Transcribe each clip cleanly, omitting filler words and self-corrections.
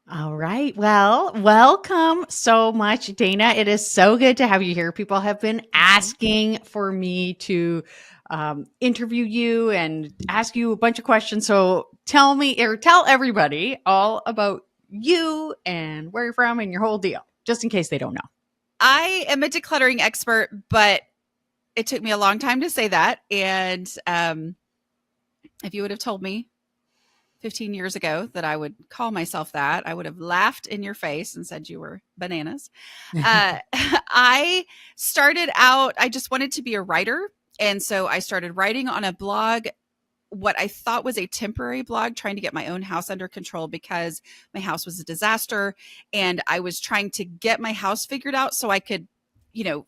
All right. Well, welcome so much, Dana. It is so good to have you here. People have been Mhm. asking for me to interview you and ask you a bunch of questions. So tell me or tell everybody all about you and where you're from and your whole deal, just in case they don't know. I am a decluttering expert, but it took me a long time to say that. And if you would have told me 15 years ago that I would call myself that, I would have laughed in your face and said you were bananas. I started out, I just wanted to be a writer. And so I started writing on a blog, what I thought was a temporary blog, trying to get my own house under control because my house was a disaster. And I was trying to get my house figured out so I could,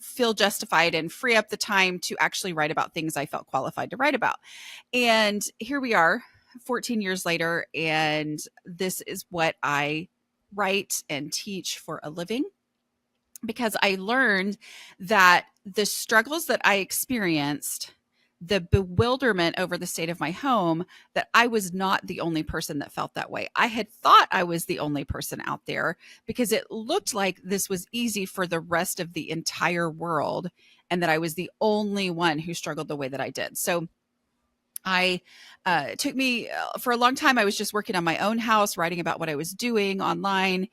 feel justified and free up the time to actually write about things I felt qualified to write about. And here we are 14 years later, and this is what I write and teach for a living because I learned that the struggles that I experienced, the bewilderment over the state of my home, that I was not the only person that felt that way. I had thought I was the only person out there because it looked like this was easy for the rest of the entire world and that I was the only one who struggled the way that I did. So I it took me for a long time. I was just working on my own house, writing about what I was doing online.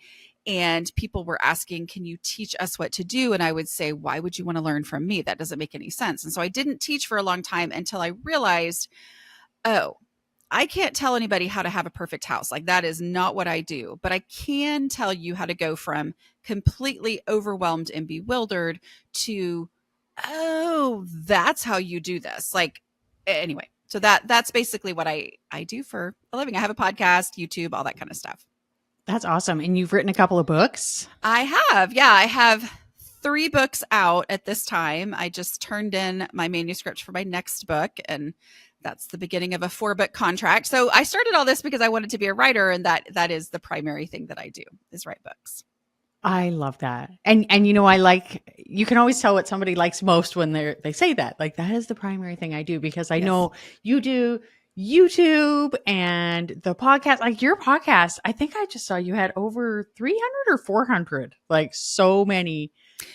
And people were asking, can you teach us what to do? And I would say, why would you want to learn from me? That doesn't make any sense. And so I didn't teach for a long time until I realized, oh, I can't tell anybody how to have a perfect house. Like that is not what I do, but I can tell you how to go from completely overwhelmed and bewildered to, oh, that's how you do this. Like anyway, so that's basically what I do for a living. I have a podcast, YouTube, all that kind of stuff. That's awesome. And you've written a couple of books. I have. Yeah, I have 3 books out at this time. I just turned in my manuscript for my next book, and that's the beginning of a 4-book contract. So I started all this because I wanted to be a writer, and that is the primary thing that I do is write books. I love that. And I like you can always tell what somebody likes most when they say that. Like that is the primary thing I do because I Yes. know you do YouTube and the podcast. Like your podcast, I think I just saw you had over 300 or 400. Like so many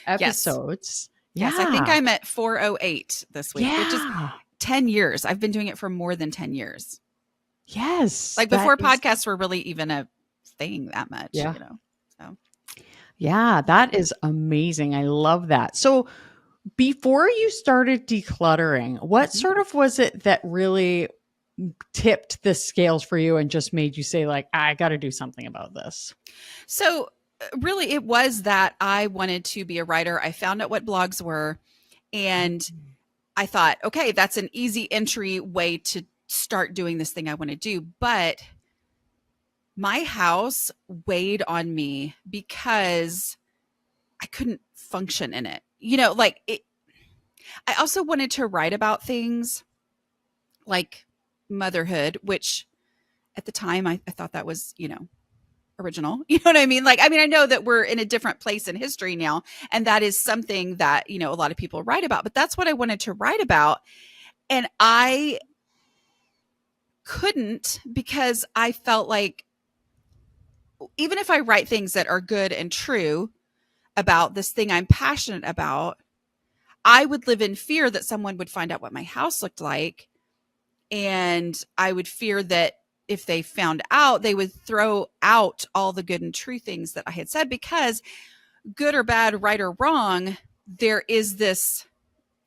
Yes. episodes. Yes, I think Yeah. I'm at 408 this week, which is Yeah. 10 years. I've been doing it for more than 10 years. Yes. Like That before is podcasts were really even a thing that much, yeah. So, Yeah, that is amazing. I love that. So before you started decluttering, what mhm. sort of was it that really tipped the scales for you and just made you say like, I got to do something about this? So really it was that I wanted to be a writer. I found out what blogs were and Mm. I thought, okay, that's an easy entry way to start doing this thing I want to do. But my house weighed on me because I couldn't function in it. I also wanted to write about things like motherhood, which at the time I thought that was, original. You know what I mean? Like, I mean, I know that we're in a different place in history now, and that is something that, a lot of people write about, but that's what I wanted to write about. And I couldn't because I felt like even if I write things that are good and true about this thing I'm passionate about, I would live in fear that someone would find out what my house looked like. And I would fear that if they found out, they would throw out all the good and true things that I had said because good or bad, right or wrong, there is this,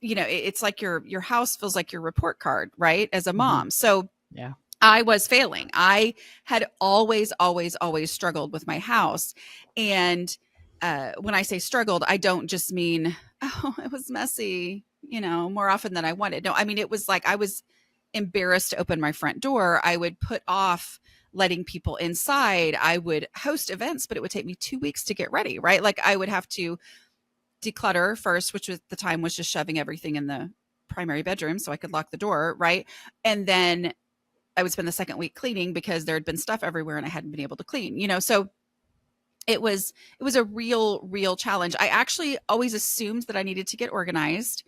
it's like your house feels like your report card, right? As a Mhm. mom. So Yeah. I was failing. I had always, always, always struggled with my house. And when I say struggled, I don't just mean, oh, it was messy, more often than I wanted. No, I mean, it was like I was embarrassed to open my front door. I would put off letting people inside. I would host events, but it would take me 2 weeks to get ready, right? Like I would have to declutter first, which at the time was just shoving everything in the primary bedroom so I could lock the door, right? And then I would spend the second week cleaning because there had been stuff everywhere and I hadn't been able to clean, so it was a real challenge. I actually always assumed that I needed to get organized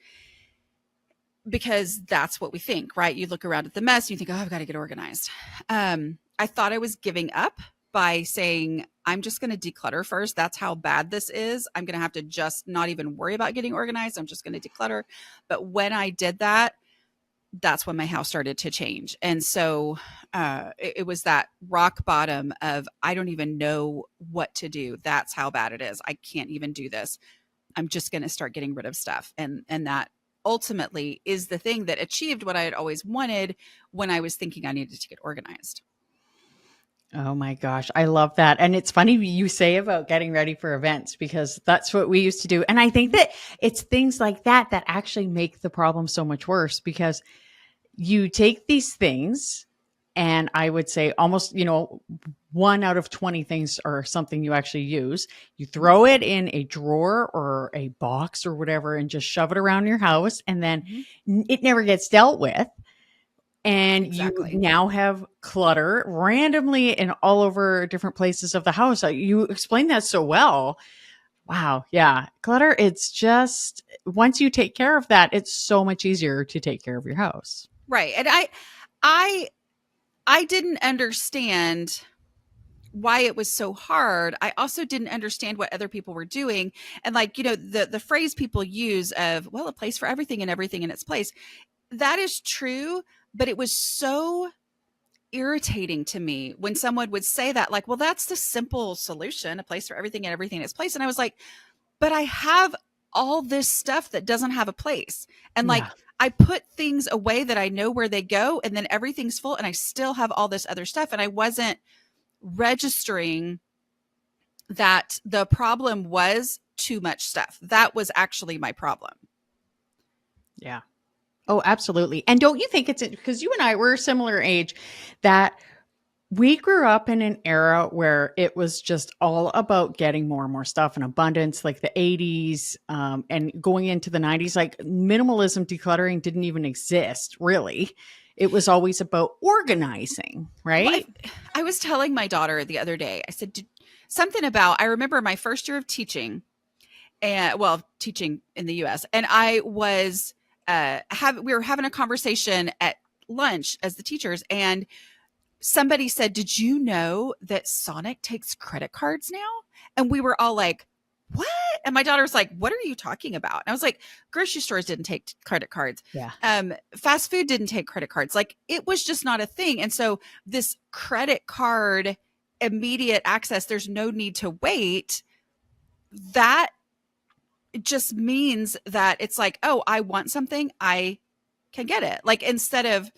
because that's what we think, right? You look around at the mess and you think, oh, I've got to get organized. I thought I was giving up, by saying, I'm just going to declutter first. That's how bad this is. I'm going to have to just not even worry about getting organized. I'm just going to declutter. But when I did that, that's when my house started to change. And so it was that rock bottom of, I don't even know what to do. That's how bad it is. I can't even do this. I'm just going to start getting rid of stuff. And that ultimately is the thing that achieved what I had always wanted when I was thinking I needed to get organized. Oh my gosh, I love that. And it's funny you say about getting ready for events, because that's what we used to do. And I think that it's things like that that actually make the problem so much worse, because you take these things, and I would say almost, 1 out of 20 things are something you actually use. You throw it in a drawer or a box or whatever and just shove it around your house, and then it never gets dealt with. And Exactly. you now have clutter randomly in all over different places of the house. You explained that so well. Wow. Yeah. Clutter, it's just, once you take care of that, it's so much easier to take care of your house. Right. And I didn't understand why it was so hard. I also didn't understand what other people were doing. And like, the phrase people use of, well, a place for everything and everything in its place. That is true, but it was so irritating to me when someone would say that, like, well, that's the simple solution, a place for everything and everything in its place. And I was like, but I have all this stuff that doesn't have a place. And like, Yeah. I put things away that I know where they go, and then everything's full and I still have all this other stuff. And I wasn't registering that the problem was too much stuff. That was actually my problem. Yeah. Oh, absolutely. And don't you think it's because you and I were a similar age, that we grew up in an era where it was just all about getting more and more stuff in abundance, like the 80s, and going into the 90s, like minimalism, decluttering didn't even exist, really. It was always about organizing, right? Well, I was telling my daughter the other day, I said something about, I remember my first year of teaching, and teaching in the US. And I was, we were having a conversation at lunch as the teachers, and somebody said, did you know that Sonic takes credit cards now? And we were all like, what? And my daughter was like, what are you talking about? And I was like, grocery stores didn't take credit cards. Yeah. Fast food didn't take credit cards. Like, it was just not a thing. And so this credit card, immediate access, there's no need to wait. That just means that it's like, oh, I want something, I can get it. Like, instead of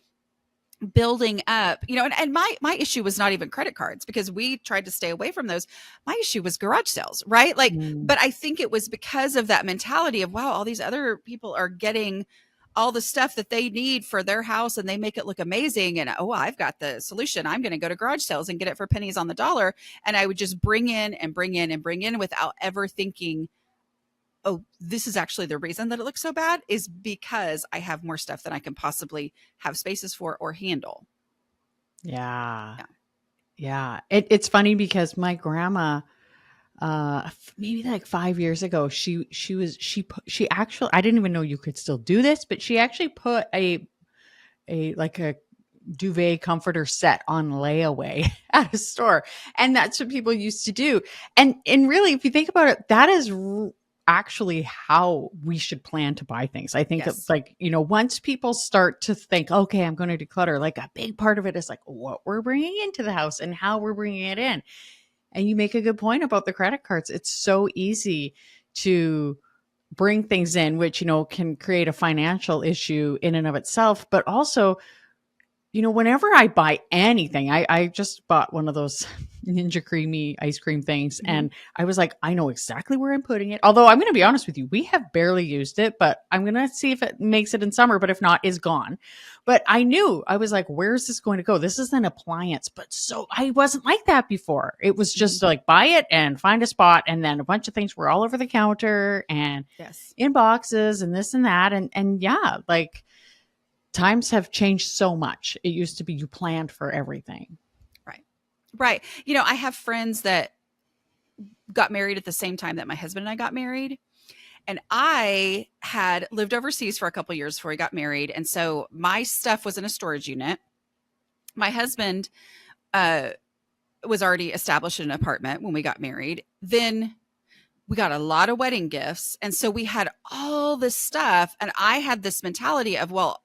building up, and my issue was not even credit cards, because we tried to stay away from those. My issue was garage sales, right? Like, but I think it was because of that mentality of, wow, all these other people are getting all the stuff that they need for their house and they make it look amazing. And, oh, I've got the solution. I'm going to go to garage sales and get it for pennies on the dollar. And I would just bring in and bring in and bring in without ever thinking, oh, this is actually the reason that it looks so bad, is because I have more stuff than I can possibly have spaces for or handle. Yeah. It's funny because my grandma, maybe like 5 years ago, she actually, I didn't even know you could still do this, but she actually put a duvet comforter set on layaway at a store. And that's what people used to do. And really, if you think about it, that is actually how we should plan to buy things. I think Yes. it's like, once people start to think, okay, I'm going to declutter, like a big part of it is like what we're bringing into the house and how we're bringing it in. And you make a good point about the credit cards. It's so easy to bring things in, which, can create a financial issue in and of itself, but also, whenever I buy anything, I just bought one of those Ninja Creamy ice cream things. Mhm. And I was like, I know exactly where I'm putting it. Although I'm going to be honest with you, we have barely used it, but I'm going to see if it makes it in summer. But if not, it's gone. But I was like, where's this going to go? This is an appliance. But so I wasn't like that before. It was just like buy it and find a spot. And then a bunch of things were all over the counter and Yes. in boxes and this and that. And yeah, like, times have changed so much. It used to be you planned for everything. Right. I have friends that got married at the same time that my husband and I got married. And I had lived overseas for a couple of years before we got married. And so my stuff was in a storage unit. My husband was already established in an apartment when we got married. Then we got a lot of wedding gifts. And so we had all this stuff. And I had this mentality of, well,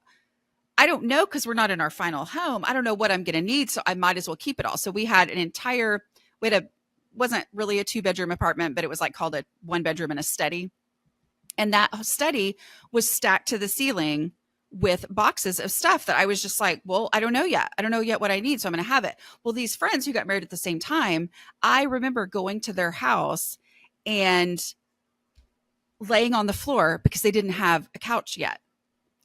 I don't know, because we're not in our final home. I don't know what I'm going to need. So I might as well keep it all. So we had wasn't really a 2-bedroom apartment, but it was like called a 1-bedroom and a study. And that study was stacked to the ceiling with boxes of stuff that I was just like, well, I don't know yet. I don't know yet what I need. So I'm going to have it. Well, these friends who got married at the same time, I remember going to their house and laying on the floor because they didn't have a couch yet.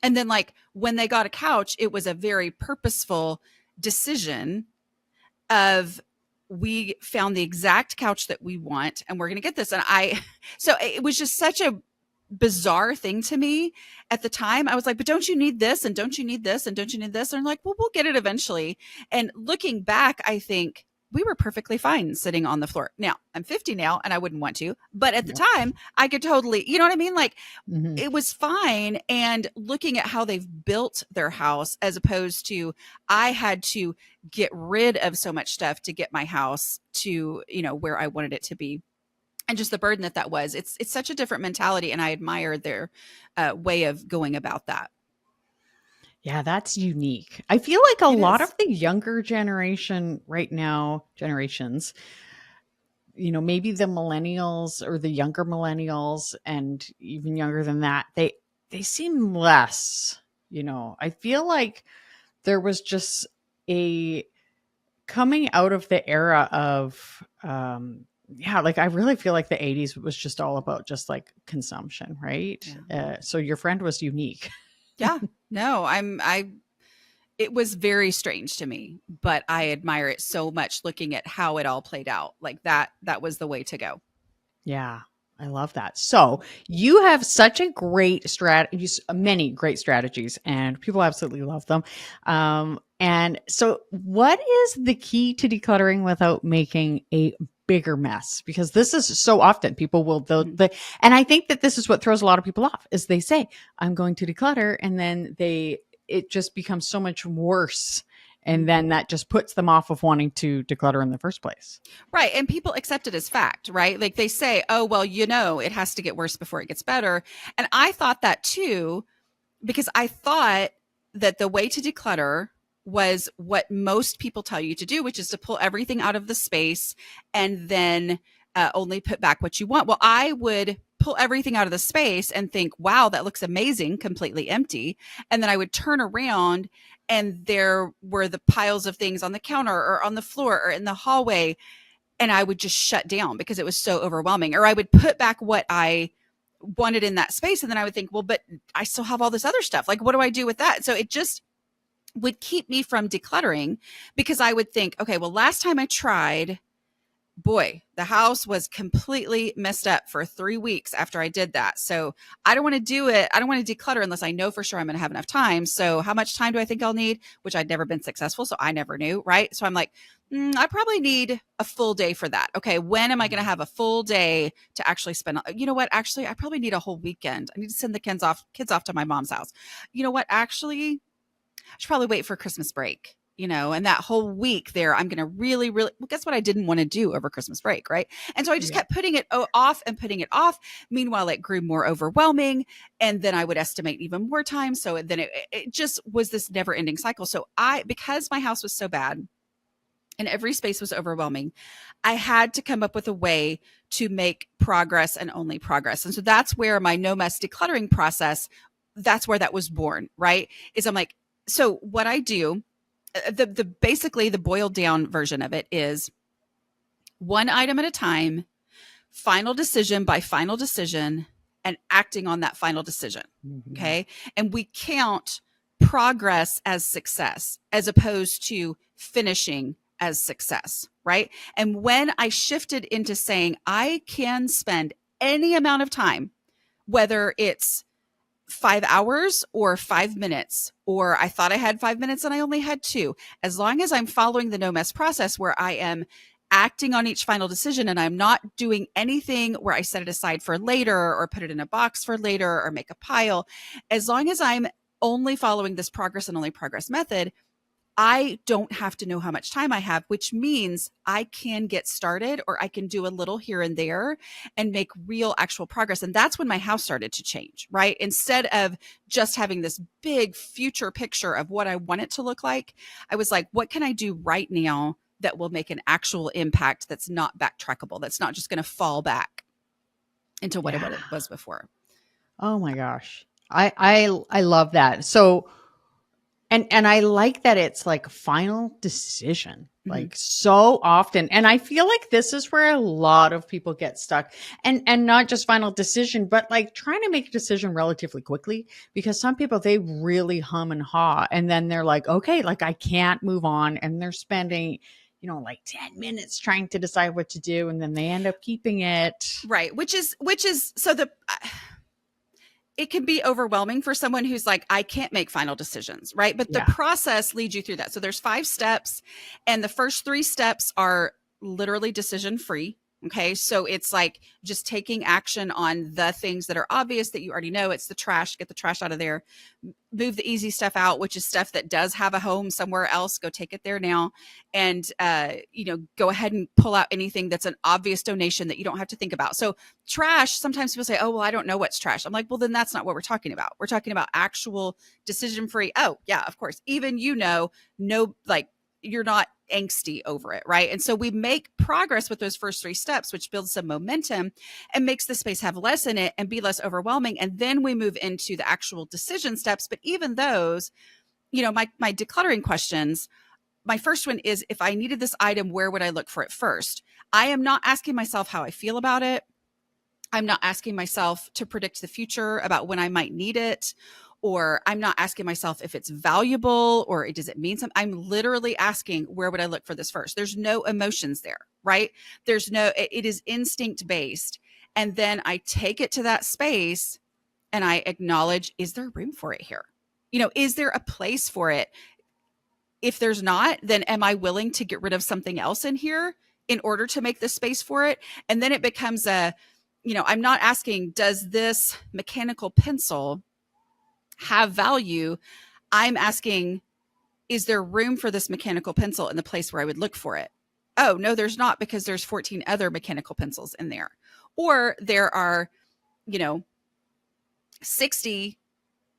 And then like when they got a couch, it was a very purposeful decision of, we found the exact couch that we want and we're going to get this. So it was just such a bizarre thing to me at the time. I was like, but don't you need this? And don't you need this? And don't you need this? And I'm like, well, we'll get it eventually. And looking back, I think we were perfectly fine sitting on the floor. Now I'm 50 now and I wouldn't want to, but at the time I could totally, you know what I mean? Like it was fine. And looking at how they've built their house, as opposed to, I had to get rid of so much stuff to get my house to, where I wanted it to be. And just the burden that was, it's such a different mentality. And I admire their way of going about that. Yeah, that's unique. I feel like a lot of the younger generation right now, generations, maybe the millennials or the younger millennials and even younger than that, they seem less, I feel like there was just a coming out of the era of, like I really feel like the 80s was just all about just like consumption, right? Yeah. So your friend was unique. Yeah, no, it was very strange to me, but I admire it so much looking at how it all played out. Like that was the way to go. Yeah, I love that. So you have such a great many great strategies, and people absolutely love them. And so what is the key to decluttering without making a bigger mess? Because this is so often people will, and I think that this is what throws a lot of people off, is they say, I'm going to declutter. And then it just becomes so much worse. And then that just puts them off of wanting to declutter in the first place. Right. And people accept it as fact, right? Like they say, oh, well, it has to get worse before it gets better. And I thought that too, because I thought that the way to declutter was what most people tell you to do, which is to pull everything out of the space and then only put back what you want. Well, I would pull everything out of the space and think, wow, that looks amazing, completely empty. And then I would turn around and there were the piles of things on the counter or on the floor or in the hallway. And I would just shut down because it was so overwhelming. Or I would put back what I wanted in that space. And then I would think, well, but I still have all this other stuff. Like, what do I do with that? So it just would keep me from decluttering, because I would think, okay, well, last time I tried, boy, the house was completely messed up for 3 weeks after I did that. So I don't want to do it. I don't want to declutter unless I know for sure I'm going to have enough time. So how much time do I think I'll need? Which I'd never been successful. So I never knew. Right. So I'm like, I probably need a full day for that. Okay. When am I going to have a full day to actually spend? You know what? Actually, I probably need a whole weekend. I need to send the kids off to my mom's house. You know what? Actually, I should probably wait for Christmas break, and that whole week there, I'm going to really, really, well, guess what I didn't want to do over Christmas break. Right. And so I just kept putting it off and putting it off. Meanwhile, it grew more overwhelming, and then I would estimate even more time. So then it just was this never ending cycle. So because my house was so bad and every space was overwhelming, I had to come up with a way to make progress and only progress. And so that's where my no mess decluttering process, that's where that was born. Right. Is I'm like, so what I do, basically the boiled down version of it is one item at a time, final decision by final decision, and acting on that final decision. Mm-hmm. Okay. And we count progress as success as opposed to finishing as success. Right. And when I shifted into saying I can spend any amount of time, whether it's 5 hours or 5 minutes, or I thought I had 5 minutes and I only had 2. As long as I'm following the no mess process where I am acting on each final decision and I'm not doing anything where I set it aside for later or put it in a box for later or make a pile, as long as I'm only following this progress and only progress method, I don't have to know how much time I have, which means I can get started, or I can do a little here and there and make real actual progress. And that's when my house started to change, right? Instead of just having this big future picture of what I want it to look like, I was like, what can I do right now that will make an actual impact that's not backtrackable, that's not just going to fall back into what Yeah. it was before. Oh my gosh. I love that. So and I like that it's like a final decision. Mm-hmm. Like so often. And I feel like this is where a lot of people get stuck. And not just final decision, but like trying to make a decision relatively quickly, because some people they really hum and haw and then they're like, okay, like I can't move on, and they're spending like 10 minutes trying to decide what to do, and then they end up keeping it. Right. Which is so it can be overwhelming for someone who's like, I can't make final decisions, right? But the Yeah. process leads you through that. So there's 5 steps, and the first 3 steps are literally decision free. Okay. So it's like just taking action on the things that are obvious that you already know. It's the trash, get the trash out of there, move the easy stuff out, which is stuff that does have a home somewhere else. Go take it there now. And, go ahead and pull out anything that's an obvious donation that you don't have to think about. So trash, sometimes people say, oh, well, I don't know what's trash. I'm like, well, then that's not what we're talking about. We're talking about actual decision free. Oh yeah, of course. Even, no, like you're not angsty over it, right? And so we make progress with those first 3 steps, which builds some momentum and makes the space have less in it and be less overwhelming. And then we move into the actual decision steps. But even those, my decluttering questions, my first one is, if I needed this item, where would I look for it first? I am not asking myself how I feel about it. I'm not asking myself to predict the future about when I might need it, or I'm not asking myself if it's valuable or does it mean something. I'm literally asking, where would I look for this first? There's no emotions there, right? It is instinct based. And then I take it to that space and I acknowledge, is there room for it here? Is there a place for it? If there's not, then am I willing to get rid of something else in here in order to make the space for it? And then it becomes I'm not asking, does this mechanical pencil have value? I'm asking, is there room for this mechanical pencil in the place where I would look for it? Oh, no, there's not, because there's 14 other mechanical pencils in there. Or there are, 60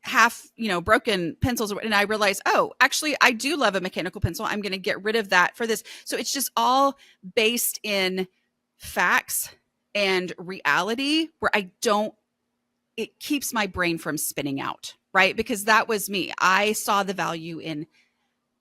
half, broken pencils. And I realize, oh, actually, I do love a mechanical pencil. I'm going to get rid of that for this. So it's just all based in facts and reality, where it keeps my brain from spinning out, right? Because that was me. I saw the value in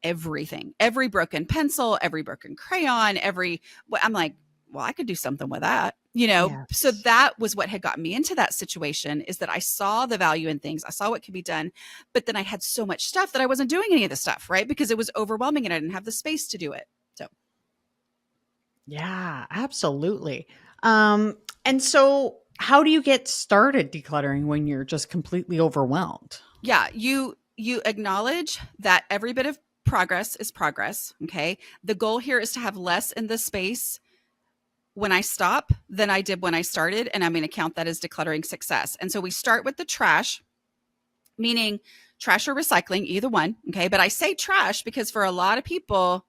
everything, every broken pencil, every broken crayon, I'm like, well, I could do something with that, Yes. So that was what had gotten me into that situation, is that I saw the value in things. I saw what could be done, but then I had so much stuff that I wasn't doing any of the stuff, right? Because it was overwhelming and I didn't have the space to do it. So Yeah, absolutely. And so how do you get started decluttering when you're just completely overwhelmed? yeah, you acknowledge that every bit of progress is progress. Okay. The goal here is to have less in the space when I stop than I did when I started. And I'm going to count that as decluttering success. And so we start with the trash, meaning trash or recycling, either one. Okay. But I say trash because for a lot of people,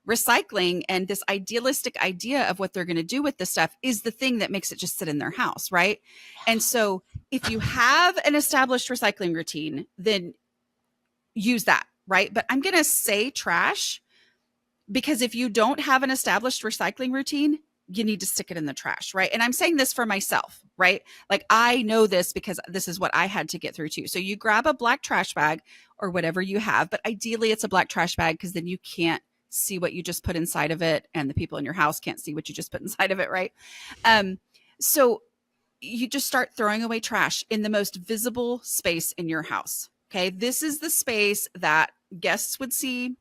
recycling and this idealistic idea of what they're going to do with the stuff is the thing that makes it just sit in their house. Right. And so if you have an established recycling routine, then use that. Right. But I'm going to say trash because if you don't have an established recycling routine, you need to stick it in the trash, right? And I'm saying this for myself, right? Like I know this because this is what I had to get through too. So you grab a black trash bag or whatever you have, but ideally it's a black trash bag because then you can't see what you just put inside of it and the people in your house can't see what you just put inside of it, right? So you just start throwing away trash in the most visible space in your house, okay? This is the space that guests would see,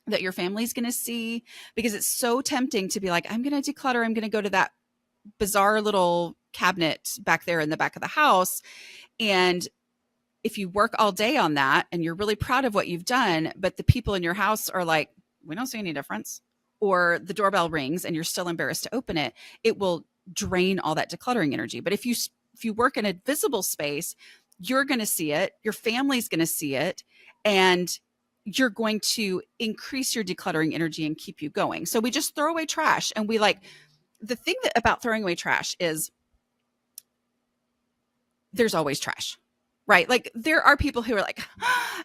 that your family's going to see, because it's so tempting to be like, I'm going to declutter. I'm going to go to that bizarre little cabinet back there in the back of the house. And if you work all day on that and you're really proud of what you've done, but the people in your house are like, we don't see any difference, or the doorbell rings and you're still embarrassed to open it, it will drain all that decluttering energy. But if you work in a visible space, you're going to see it, your family's going to see it, and you're going to increase your decluttering energy and keep you going. So we just throw away trash. And the thing about throwing away trash is there's always trash, right? Like there are people who are like,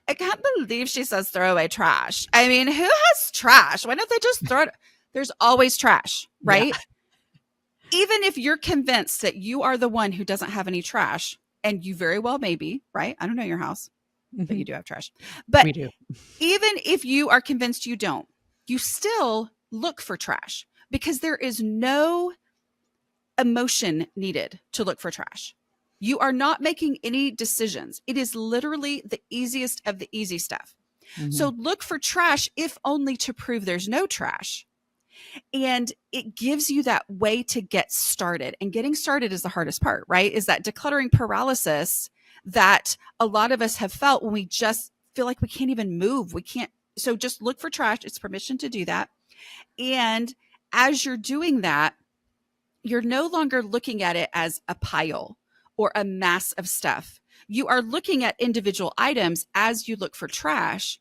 I can't believe she says throw away trash. I mean, who has trash? Why don't they just throw it? There's always trash, right? Yeah. Even if you're convinced that you are the one who doesn't have any trash, and you very well may be, right? I don't know your house, but you do have trash. But we do. Even if you are convinced you don't, you still look for trash because there is no emotion needed to look for trash. You are not making any decisions. It is literally the easiest of the easy stuff. Mm-hmm. So look for trash, if only to prove there's no trash. And it gives you that way to get started. And getting started is the hardest part, right? Is that decluttering paralysis that a lot of us have felt when we just feel like we can't even move. We can't. So just look for trash. It's permission to do that. And as you're doing that, you're no longer looking at it as a pile or a mass of stuff. You are looking at individual items as you look for trash.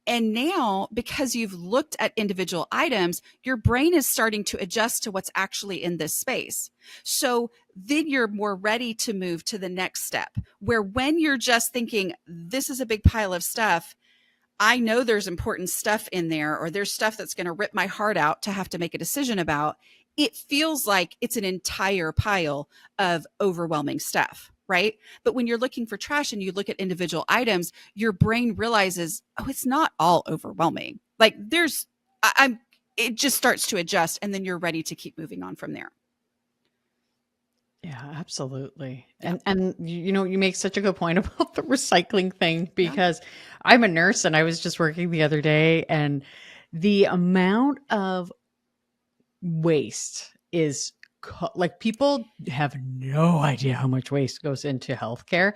And now, because you've looked at individual items, your brain is starting to adjust to what's actually in this space. So then you're more ready to move to the next step, where when you're just thinking, this is a big pile of stuff, I know there's important stuff in there, or there's stuff that's going to rip my heart out to have to make a decision about. It feels like it's an entire pile of overwhelming stuff, right? But when you're looking for trash and you look at individual items, your brain realizes, oh, it's not all overwhelming. Like it just starts to adjust, and then you're ready to keep moving on from there. Yeah, absolutely. Yeah. And you know, you make such a good point about the recycling thing, because I'm a nurse and I was just working the other day, and the amount of waste is like, people have no idea how much waste goes into healthcare.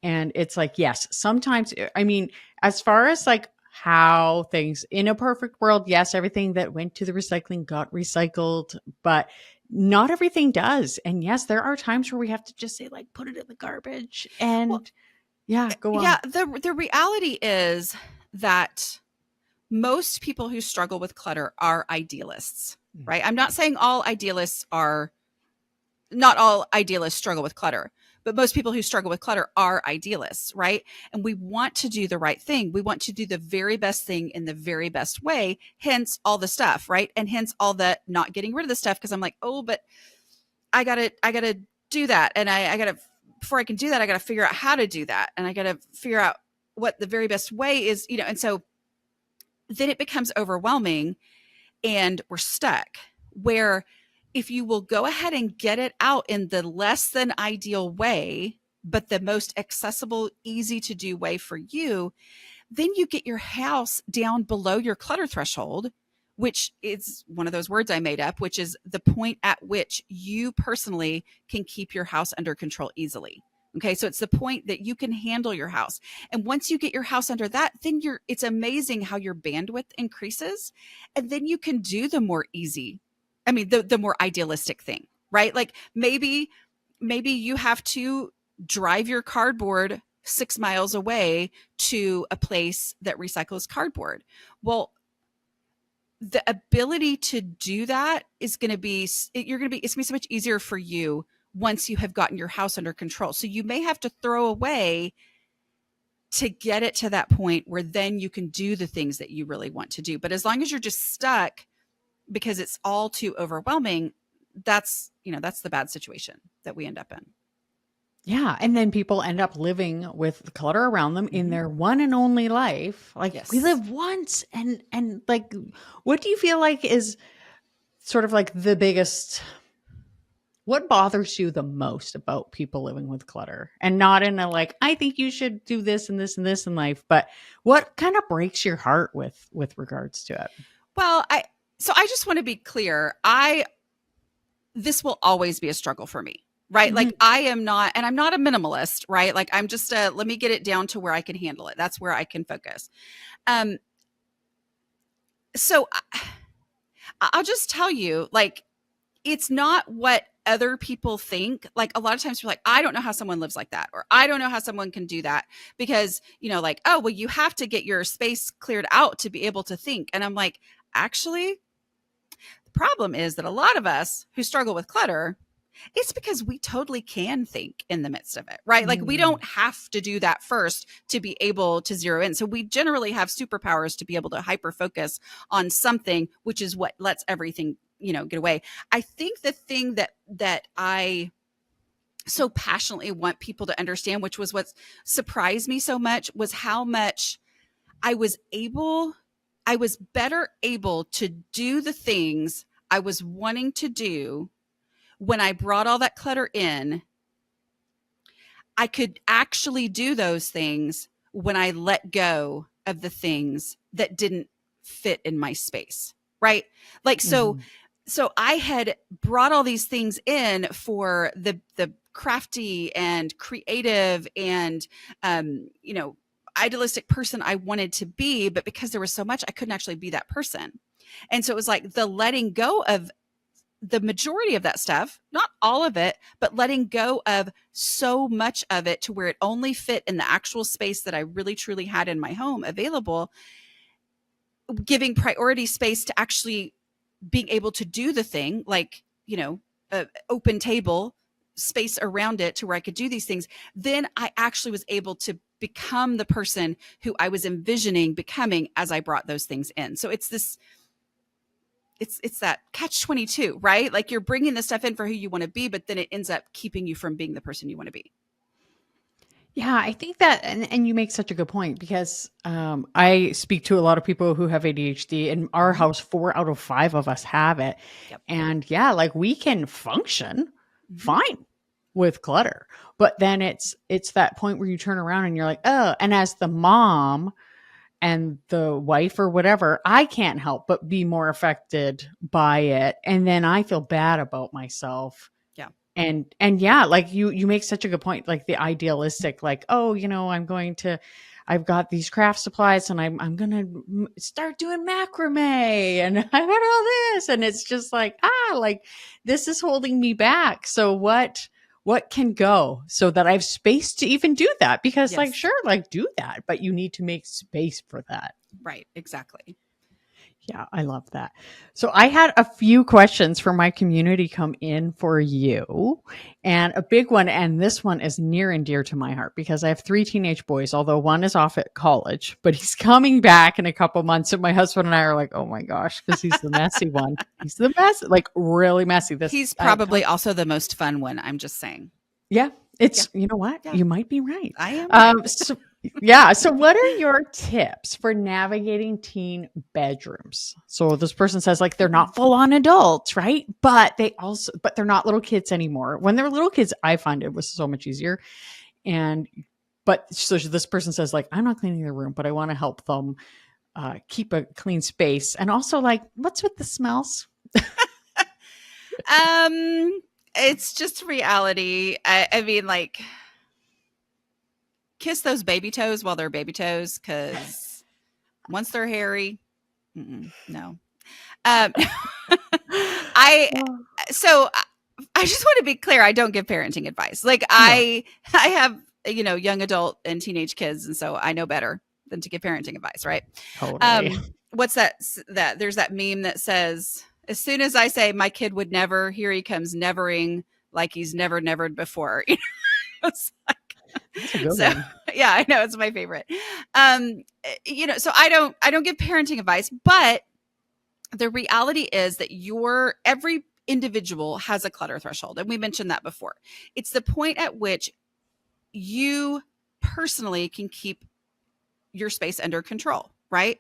And it's like, yes, sometimes, I mean, as far as like how things in a perfect world, yes, everything that went to the recycling got recycled, but not everything does. And yes, there are times where we have to just say, like, put it in the garbage. And go on. Yeah, the reality is that most people who struggle with clutter are idealists, right? I'm not saying not all idealists struggle with clutter, but most people who struggle with clutter are idealists, right? And we want to do the right thing. We want to do the very best thing in the very best way, hence all the stuff, right? And hence all the not getting rid of the stuff, because I'm like, oh, but I gotta do that. And I gotta, before I can do that, I gotta figure out how to do that. And I gotta figure out what the very best way is, you know, and so then it becomes overwhelming and we're stuck. Where if you will go ahead and get it out in the less than ideal way, but the most accessible, easy to do way for you, then you get your house down below your clutter threshold, which is one of those words I made up, which is the point at which you personally can keep your house under control easily. Okay. So it's the point that you can handle your house. And once you get your house under that, then it's amazing how your bandwidth increases. And then you can do the more idealistic thing, right? Like maybe you have to drive your cardboard 6 miles away to a place that recycles cardboard. Well, the ability to do that is going to be, it's going to be so much easier for you once you have gotten your house under control. So you may have to throw away to get it to that point where then you can do the things that you really want to do. But as long as you're just stuck because it's all too overwhelming, that's the bad situation that we end up in. Yeah. And then people end up living with clutter around them in their one and only life. Like, yes, we live once. And like, what do you feel like is sort of like the biggest, what bothers you the most about people living with clutter? And not in a like, I think you should do this and this and this in life, but what kind of breaks your heart with regards to it? Well, I just want to be clear. This will always be a struggle for me, right? Mm-hmm. Like I'm not a minimalist, right? Like I'm just let me get it down to where I can handle it. That's where I can focus. So I'll just tell you, like, it's not what other people think. Like a lot of times we're like, I don't know how someone lives like that, or I don't know how someone can do that, because, like, oh, well, you have to get your space cleared out to be able to think. And I'm like, actually, the problem is that a lot of us who struggle with clutter, it's because we totally can think in the midst of it, right? Like we don't have to do that first to be able to zero in. So we generally have superpowers to be able to hyper focus on something, which is what lets everything, get away. I think the thing that I so passionately want people to understand, which was what surprised me so much, was how much I was better able to do the things I was wanting to do when I brought all that clutter in. I could actually do those things when I let go of the things that didn't fit in my space, right? Like, so I had brought all these things in for the crafty and creative and, idealistic person I wanted to be, but because there was so much, I couldn't actually be that person. And so it was like the letting go of the majority of that stuff, not all of it, but letting go of so much of it to where it only fit in the actual space that I really truly had in my home available, giving priority space to actually being able to do the thing, like, open table, space around it to where I could do these things. Then I actually was able to become the person who I was envisioning becoming as I brought those things in. So it's this, it's that catch-22, right? Like you're bringing the stuff in for who you want to be, but then it ends up keeping you from being the person you want to be. Yeah, I think that, and you make such a good point, because I speak to a lot of people who have ADHD. In our house, 4 out of 5 of us have it. Yep. And yeah, like we can function fine with clutter, but then it's that point where you turn around and you're like, oh, and as the mom and the wife or whatever, I can't help but be more affected by it. And then I feel bad about myself. And yeah, like you make such a good point, like the idealistic, like, oh, I've got these craft supplies and I'm going to start doing macrame and I got all this. And it's just like, like this is holding me back. So what can go so that I have space to even do that? Because like, sure, like do that, but you need to make space for that. Right. Exactly. Yeah, I love that. So I had a few questions from my community come in for you, and a big one, and this one is near and dear to my heart because I have 3 teenage boys, although one is off at college, but he's coming back in a couple months. And my husband and I are like, oh my gosh, because he's the messy one. He's the mess, like really messy. He's probably also the most fun one. I'm just saying. Yeah, you know what? Yeah. You might be right. I am. Right. So what are your tips for navigating teen bedrooms? So this person says like they're not full on adults, right? But they're not little kids anymore. When they're little kids, I find it was so much easier. So this person says like, I'm not cleaning their room, but I want to help them keep a clean space. And also like, what's with the smells? It's just reality. I mean, like, kiss those baby toes while they're baby toes, because once they're hairy, no. I just want to be clear. I don't give parenting advice. Like I have, young adult and teenage kids. And so I know better than to give parenting advice. Right. Totally. What's that there's that meme that says, as soon as I say my kid would never, here he comes nevering like he's nevered before. It's like, yeah, I know, it's my favorite. So I don't give parenting advice, but the reality is that every individual has a clutter threshold. And we mentioned that before. It's the point at which you personally can keep your space under control, right?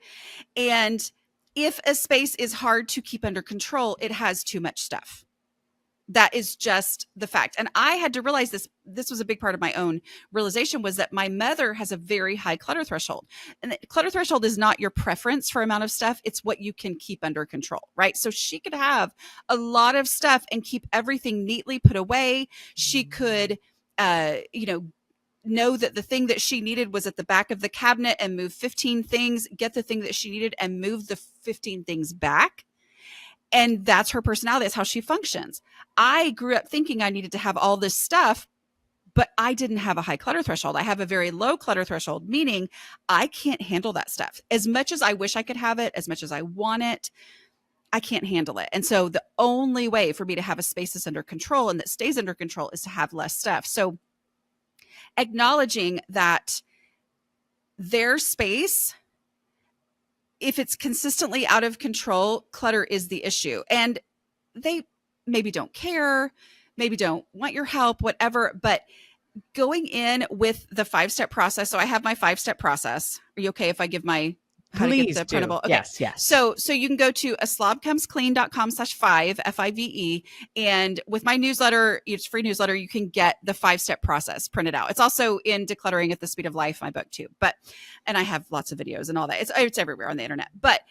And if a space is hard to keep under control, it has too much stuff. That is just the fact. And I had to realize this was a big part of my own realization, was that my mother has a very high clutter threshold. And the clutter threshold is not your preference for amount of stuff. It's what you can keep under control, right? So she could have a lot of stuff and keep everything neatly put away. She could, know that the thing that she needed was at the back of the cabinet and move 15 things, get the thing that she needed and move the 15 things back. And that's her personality. That's how she functions. I grew up thinking I needed to have all this stuff, but I didn't have a high clutter threshold. I have a very low clutter threshold, meaning I can't handle that stuff. As much as I wish I could have it, as much as I want it, I can't handle it. And so the only way for me to have a space that's under control and that stays under control is to have less stuff. So acknowledging that their space, if it's consistently out of control, clutter is the issue. And they maybe don't care, maybe don't want your help, whatever, but going in with the 5-step process. So I have my 5-step process. Are you okay if I give my how Please to get the do. printable? Okay. Yes. So you can go to aslobcomesclean.com/5, FIVE. And with my newsletter, it's free newsletter, you can get the 5-step process printed out. It's also in Decluttering at the Speed of Life, my book too. And I have lots of videos and all that. It's everywhere on the internet. But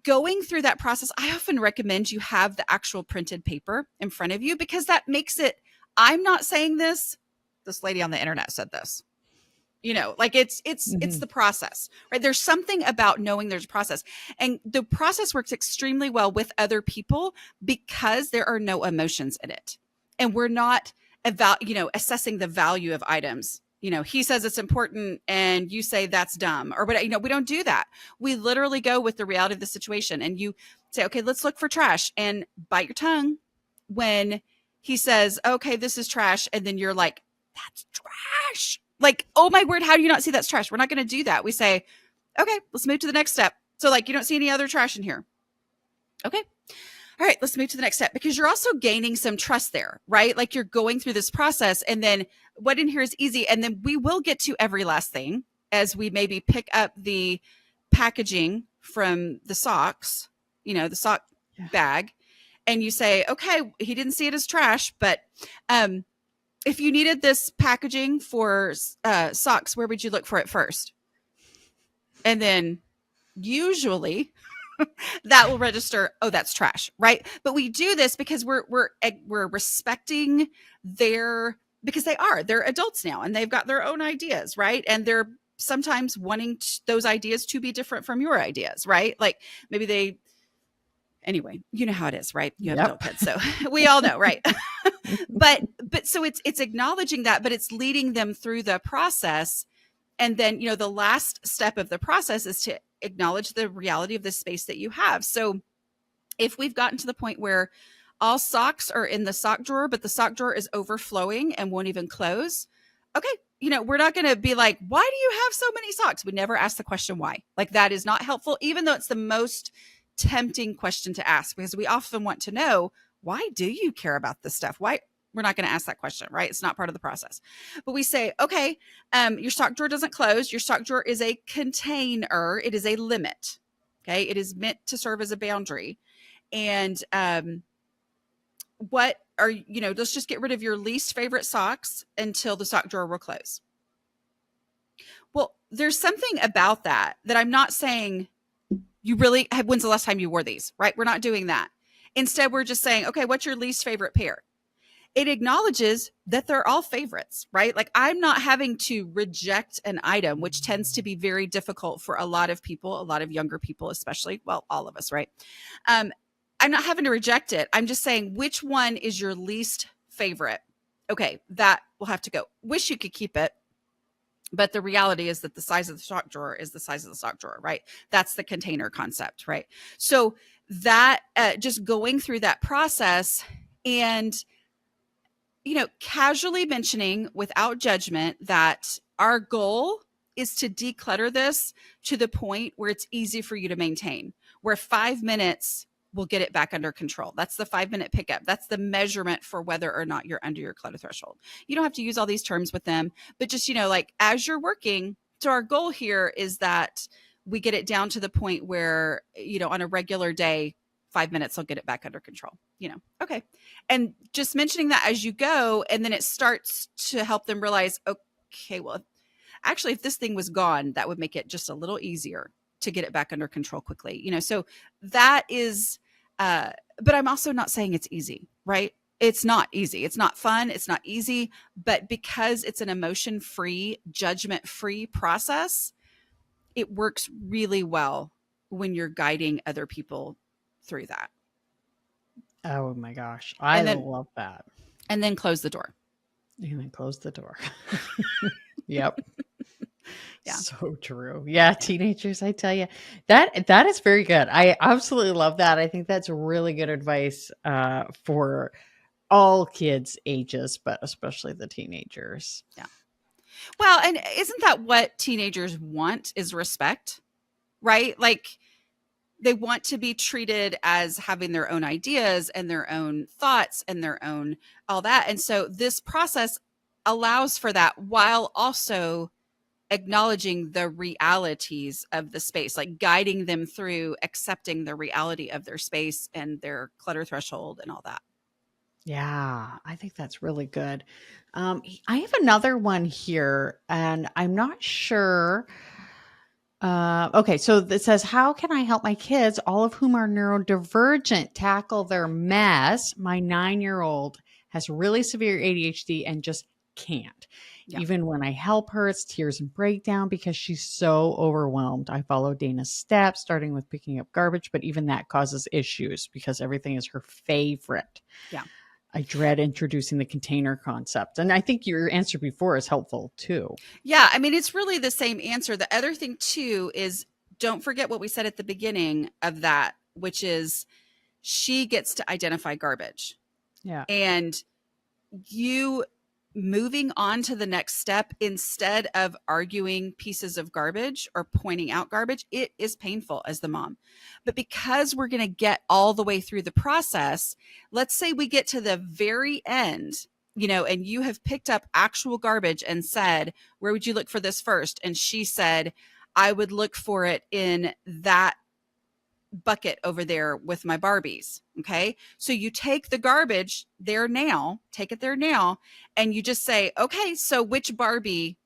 going through that process, I often recommend you have the actual printed paper in front of you, because that makes it, I'm not saying this lady on the internet said this, like it's the process, right? There's something about knowing there's a process, and the process works extremely well with other people because there are no emotions in it. And we're not assessing the value of items. He says it's important and you say that's dumb, or we don't do that. We literally go with the reality of the situation, and you say, okay, let's look for trash, and bite your tongue when he says, okay, this is trash. And then you're like, that's trash. Like, oh my word, how do you not see that's trash? We're not going to do that. We say, okay, let's move to the next step. So you don't see any other trash in here. Okay. All right, let's move to the next step, because you're also gaining some trust there, right? Like, you're going through this process, and then what in here is easy. And then we will get to every last thing as we maybe pick up the packaging from the socks, the sock bag. And you say, okay, he didn't see it as trash, but if you needed this packaging for socks, where would you look for it first? And then usually that will register, oh, that's trash, right? But we do this because we're respecting because they're adults now, and they've got their own ideas, right? And they're sometimes wanting those ideas to be different from your ideas, right? Like, maybe anyway, you know how it is, right? You have adult kids, so we all know, right? but so it's acknowledging that, but it's leading them through the process. And then, the last step of the process is to acknowledge the reality of the space that you have. So if we've gotten to the point where all socks are in the sock drawer, but the sock drawer is overflowing and won't even close, okay, we're not going to be like, why do you have so many socks? We never ask the question why. Like, that is not helpful, even though it's the most tempting question to ask, because we often want to know, why do you care about this stuff? Why? We're not going to ask that question, right? It's not part of the process. But we say, okay, your sock drawer doesn't close. Your sock drawer is a container. It is a limit. Okay. It is meant to serve as a boundary. And let's just get rid of your least favorite socks until the sock drawer will close. Well, there's something about that I'm not saying when's the last time you wore these, right? We're not doing that. Instead, we're just saying, okay, what's your least favorite pair? It acknowledges that they're all favorites, right? Like, I'm not having to reject an item, which tends to be very difficult for a lot of people, a lot of younger people, especially, well, all of us, right? I'm not having to reject it. I'm just saying, which one is your least favorite? Okay, that will have to go. Wish you could keep it. But the reality is that the size of the sock drawer is the size of the sock drawer, right? That's the container concept, right? So that just going through that process and, casually mentioning without judgment that our goal is to declutter this to the point where it's easy for you to maintain, where 5 minutes will get it back under control. That's the 5-minute pickup. That's the measurement for whether or not you're under your clutter threshold. You don't have to use all these terms with them, but just, as you're working. So our goal here is that we get it down to the point where, on a regular day, 5 minutes will get it back under control, okay. And just mentioning that as you go, and then it starts to help them realize, okay, well, actually, if this thing was gone, that would make it just a little easier to get it back under control quickly, so that is, but I'm also not saying it's easy, right? It's not easy. It's not fun. It's not easy, but because it's an emotion-free, judgment-free process, it works really well when you're guiding other people through that. Oh my gosh. I And then love that. and then close the door. And then close the door. Yep. Yeah. So true. Yeah, teenagers, I tell you, that is very good. I absolutely love that. I think that's really good advice for all kids ages, but especially the teenagers. Yeah. Well, and isn't that what teenagers want, is respect, right? Like, they want to be treated as having their own ideas and their own thoughts and their own all that. And so this process allows for that, while also acknowledging the realities of the space, like guiding them through accepting the reality of their space and their clutter threshold and all that. Yeah, I think that's really good. I have another one here, and I'm not sure. Okay, so it says, how can I help my kids, all of whom are neurodivergent, tackle their mess? My 9-year-old has really severe ADHD and just can't. Yeah. Even when I help her, it's tears and breakdown because she's so overwhelmed. I follow Dana's steps, starting with picking up garbage, but even that causes issues because everything is her favorite. Yeah. I dread introducing the container concept. And I think your answer before is helpful too. Yeah. I mean, it's really the same answer. The other thing too is, don't forget what we said at the beginning of that, which is she gets to identify garbage. Yeah. And you moving on to the next step, instead of arguing pieces of garbage or pointing out garbage, it is painful as the mom. But because we're going to get all the way through the process, let's say we get to the very end, and you have picked up actual garbage and said, where would you look for this first? And she said, I would look for it in that bucket over there with my Barbies. Okay. So you take the garbage there now, take it there now, and you just say, okay, so which Barbie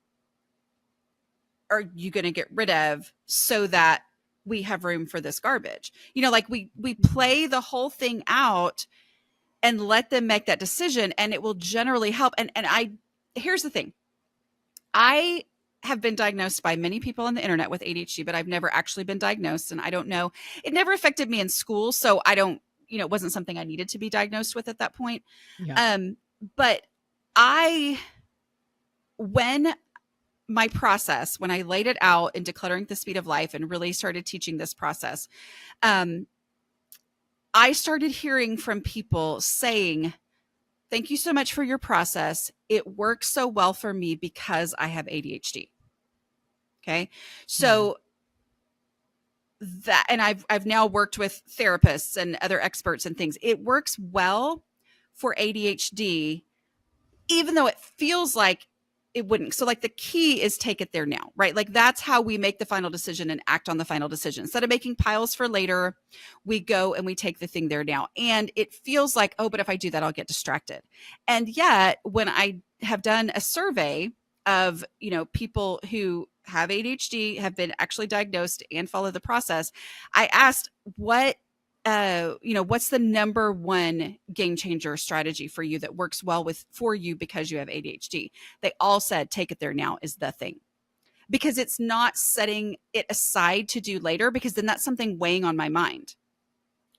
are you going to get rid of so that we have room for this garbage? Like we play the whole thing out and let them make that decision, and it will generally help. And here's the thing. I have been diagnosed by many people on the internet with ADHD, but I've never actually been diagnosed. And I don't know, it never affected me in school. So I don't, it wasn't something I needed to be diagnosed with at that point. Yeah. But when I laid it out in Decluttering the Speed of Life and really started teaching this process, I started hearing from people saying, thank you so much for your process. It works so well for me because I have ADHD. Okay. So that, and I've now worked with therapists and other experts and things. It works well for ADHD, even though it feels like it wouldn't. So like the key is take it there now, right? Like that's how we make the final decision and act on the final decision. Instead of making piles for later, we go and we take the thing there now. And it feels like, oh, but if I do that, I'll get distracted. And yet when I have done a survey of, people who have ADHD, have been actually diagnosed and follow the process, I asked what's the number one game changer strategy for you that works well for you because you have ADHD? They all said, take it there now is the thing, because it's not setting it aside to do later, because then that's something weighing on my mind,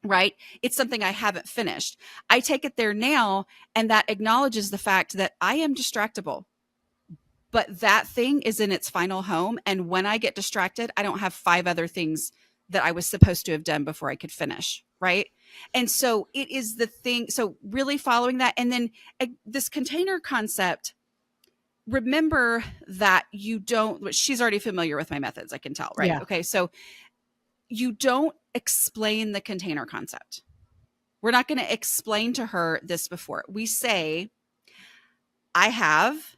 right? It's something I haven't finished. I take it there now, and that acknowledges the fact that I am distractible, but that thing is in its final home. And when I get distracted, I don't have 5 other things that I was supposed to have done before I could finish. Right. And so it is the thing. So really following that. And then this container concept, remember that she's already familiar with my methods, I can tell. Right. Yeah. Okay. So you don't explain the container concept. We're not going to explain to her this before. We say, I have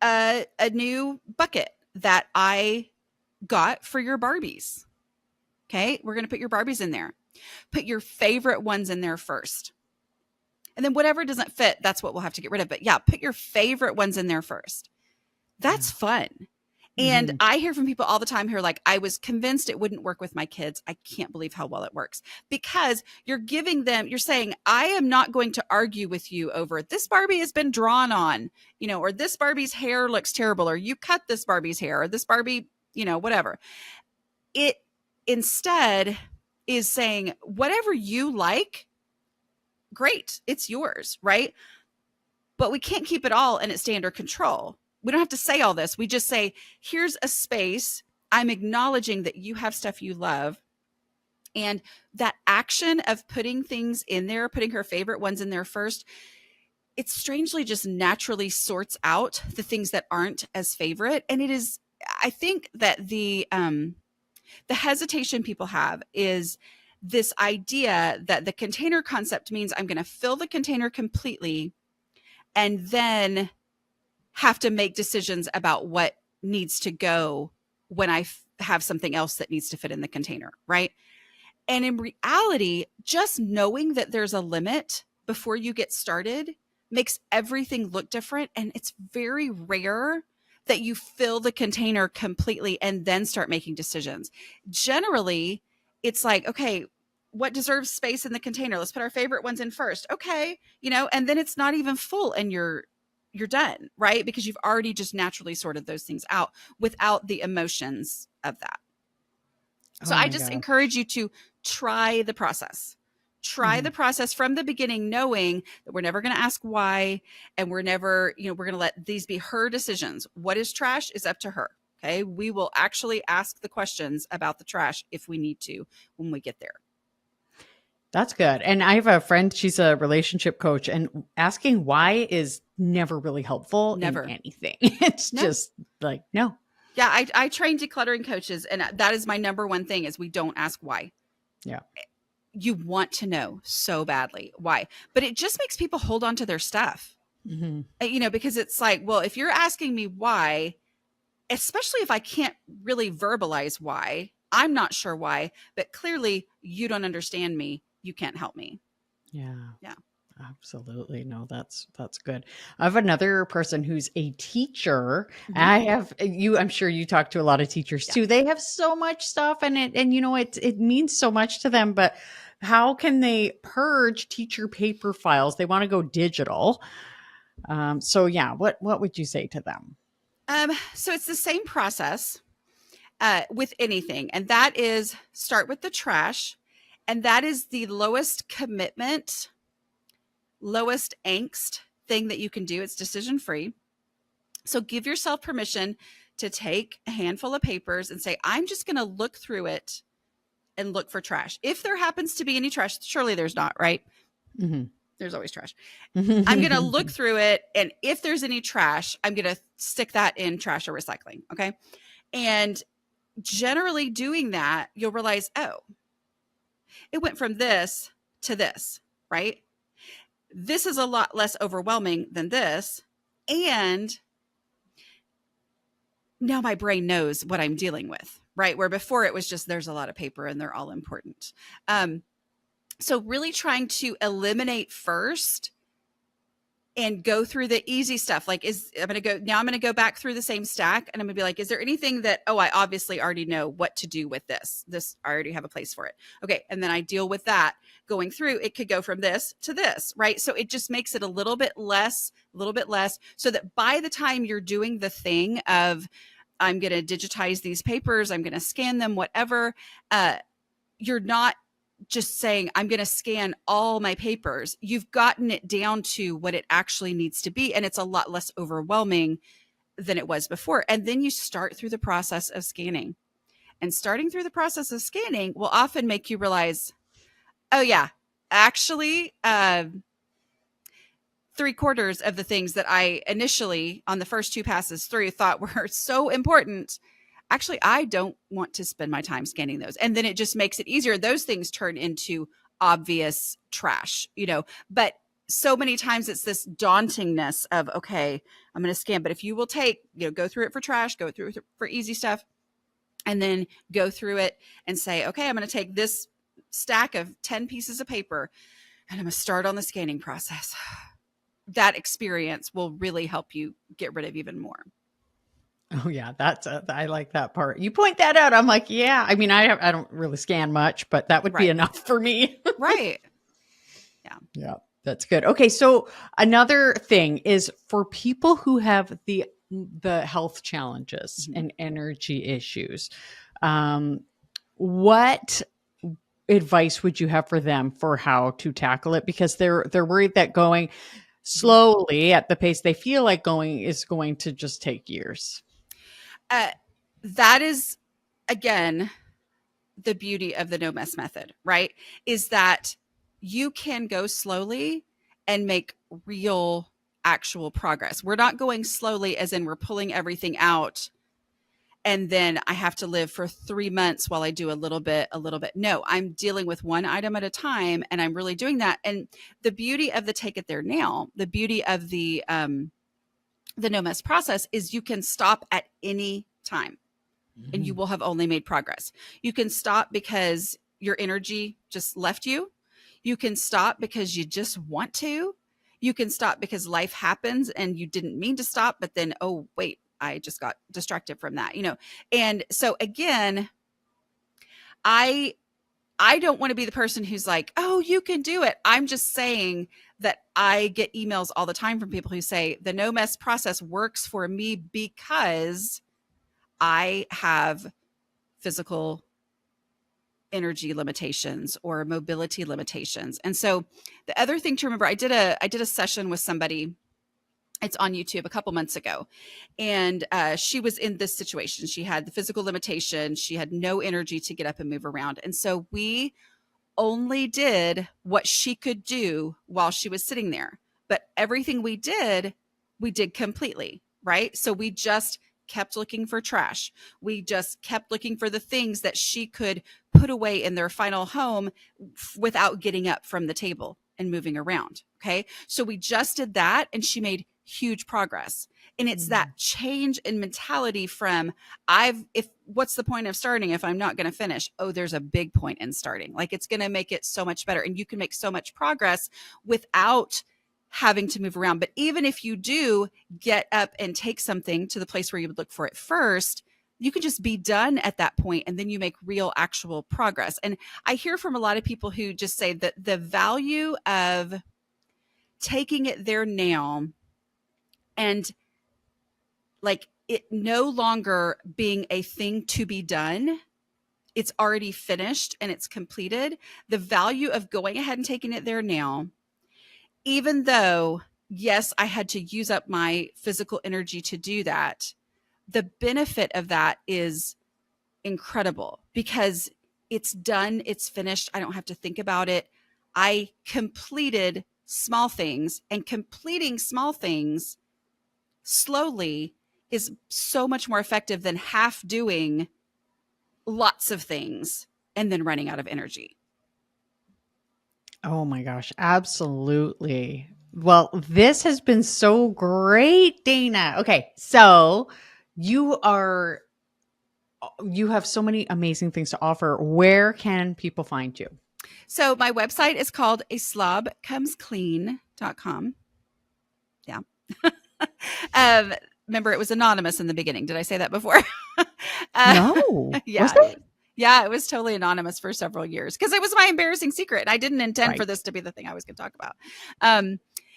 a new bucket that I got for your Barbies. Okay. We're going to put your Barbies in there. Put your favorite ones in there first. And then whatever doesn't fit, that's what we'll have to get rid of. But yeah, put your favorite ones in there first. That's fun. And I hear from people all the time who are like, I was convinced it wouldn't work with my kids. I can't believe how well it works, because you're saying, I am not going to argue with you over this Barbie has been drawn on, or this Barbie's hair looks terrible, or you cut this Barbie's hair, or this Barbie, whatever. Instead, is saying whatever you like, great, it's yours, right? But we can't keep it all and it stay under control. We don't have to say all this. We just say, here's a space. I'm acknowledging that you have stuff you love. And that action of putting things in there, putting her favorite ones in there first, it strangely just naturally sorts out the things that aren't as favorite. And it is, I think that the hesitation people have is this idea that the container concept means I'm going to fill the container completely and then have to make decisions about what needs to go when I have something else that needs to fit in the container, right? And in reality, just knowing that there's a limit before you get started makes everything look different. And it's very rare that you fill the container completely and then start making decisions. Generally, it's like, okay, what deserves space in the container? Let's put our favorite ones in first. Okay. And then it's not even full and you're done, right? Because you've already just naturally sorted those things out without the emotions of that. So I just encourage you to try the process. Try the process from the beginning, knowing that we're never going to ask why, and we're never, we're going to let these be her decisions. What is trash is up to her. Okay. We will actually ask the questions about the trash if we need to when we get there. That's good. And I have a friend, she's a relationship coach, and asking why is never really helpful in anything. It's just like, no. Yeah, I train decluttering coaches, and that is my number one thing is we don't ask why. Yeah. You want to know so badly why, but it just makes people hold on to their stuff, because it's like, well, if you're asking me why, especially if I can't really verbalize why, I'm not sure why, but clearly you don't understand me. You can't help me. Yeah. Yeah. Absolutely. No, that's good. I have another person who's a teacher. I'm sure you talk to a lot of teachers too. They have so much stuff and it means so much to them, but how can they purge teacher paper files? They want to go digital. What would you say to them? So it's the same process with anything, and that is start with the trash, and that is the lowest commitment, lowest angst thing that you can do. It's decision free. So give yourself permission to take a handful of papers and say, I'm just going to look through it and look for trash. If there happens to be any trash, surely there's not, right? Mm-hmm. There's always trash. I'm going to look through it. And if there's any trash, I'm going to stick that in trash or recycling. Okay. And generally doing that, you'll realize, oh, it went from this to this, right? This is a lot less overwhelming than this. And now my brain knows what I'm dealing with, right? Where before it was just, there's a lot of paper and they're all important. So really trying to eliminate first and go through the easy stuff. Like I'm going to go back through the same stack and I'm gonna be like, is there anything that, I obviously already know what to do with this. I already have a place for it. Okay. And then I deal with that going through. It could go from this to this, right? So it just makes it a little bit less, so that by the time you're doing the thing of, I'm going to digitize these papers, I'm going to scan them, whatever, you're not just saying, I'm going to scan all my papers. You've gotten it down to what it actually needs to be. And it's a lot less overwhelming than it was before. And then you start through the process of scanning. And starting through the process of scanning will often make you realize, oh yeah, actually, 3/4 of the things that I initially on the first 2 passes through thought were so important, actually, I don't want to spend my time scanning those. And then it just makes it easier. Those things turn into obvious trash, but so many times it's this dauntingness of, okay, I'm going to scan. But if you will take, go through it for trash, go through it for easy stuff, and then go through it and say, okay, I'm going to take this stack of 10 pieces of paper and I'm going to start on the scanning process. That experience will really help you get rid of even more. Oh yeah, I like that part. You point that out. I'm like, yeah. I mean, I don't really scan much, but that would be enough for me. Right. Yeah. Yeah, that's good. Okay, so another thing is for people who have the health challenges and energy issues. What advice would you have for them for how to tackle it? Because they're worried that going slowly at the pace they feel like going is going to just take years. Uh, that is, again, the beauty of the no mess method, right? Is that you can go slowly and make real, actual progress. We're not going slowly as in we're pulling everything out and then I have to live for 3 months while I do a little bit, a little bit. No, I'm dealing with one item at a time, and I'm really doing that. And the beauty of the take it there now, the beauty of the no mess process is you can stop at any time and you will have only made progress. You can stop because your energy just left you. You can stop because you just want to. You can stop because life happens and you didn't mean to stop, but then, oh, wait, I just got distracted from that, And so again, I don't want to be the person who's like, oh, you can do it. I'm just saying that I get emails all the time from people who say the no mess process works for me because I have physical energy limitations or mobility limitations. And so the other thing to remember, I did a session with somebody. It's on YouTube a couple months ago. And she was in this situation. She had the physical limitation. She had no energy to get up and move around. And so we only did what she could do while she was sitting there. But everything we did completely, right? So we just kept looking for trash. We just kept looking for the things that she could put away in their final home without getting up from the table and moving around. Okay. So we just did that and she made huge progress. And it's that change in mentality from what's the point of starting if I'm not going to finish? Oh, there's a big point in starting. Like it's going to make it so much better. And you can make so much progress without having to move around. But even if you do get up and take something to the place where you would look for it first, you can just be done at that point and then you make real actual progress. And I hear from a lot of people who just say that the value of taking it there now and like it no longer being a thing to be done, it's already finished and it's completed. The value of going ahead and taking it there now, even though, yes, I had to use up my physical energy to do that, the benefit of that is incredible because it's done, it's finished. I don't have to think about it. I completed small things, and completing small things slowly is so much more effective than half doing lots of things and then running out of energy. Oh my gosh, absolutely. Well, this has been so great, Dana. Okay, so you have so many amazing things to offer. Where can people find you? So my website is called aslobcomesclean.com. Yeah. Remember, it was anonymous in the beginning. Did I say that before? No. Yeah. Was it? Yeah, it was totally anonymous for several years because it was my embarrassing secret. And I didn't intend for Right. this to be the thing I was going to talk about.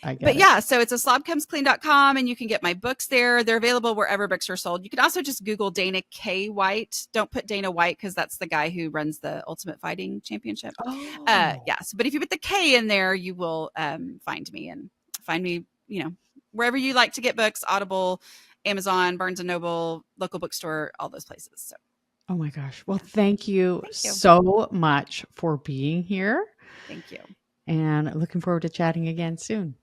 I get But it. yeah, so it's aslobcomesclean.com and you can get my books there. They're available wherever books are sold. You can also just Google Dana K. White. Don't put Dana White because that's the guy who runs the Ultimate Fighting Championship. Oh. Yes. But if you put the K in there, you will find me, wherever you like to get books, Audible, Amazon, Barnes & Noble, local bookstore, all those places. So. Oh my gosh. Well, thank you Thank you. so much for being here. Thank you. And looking forward to chatting again soon.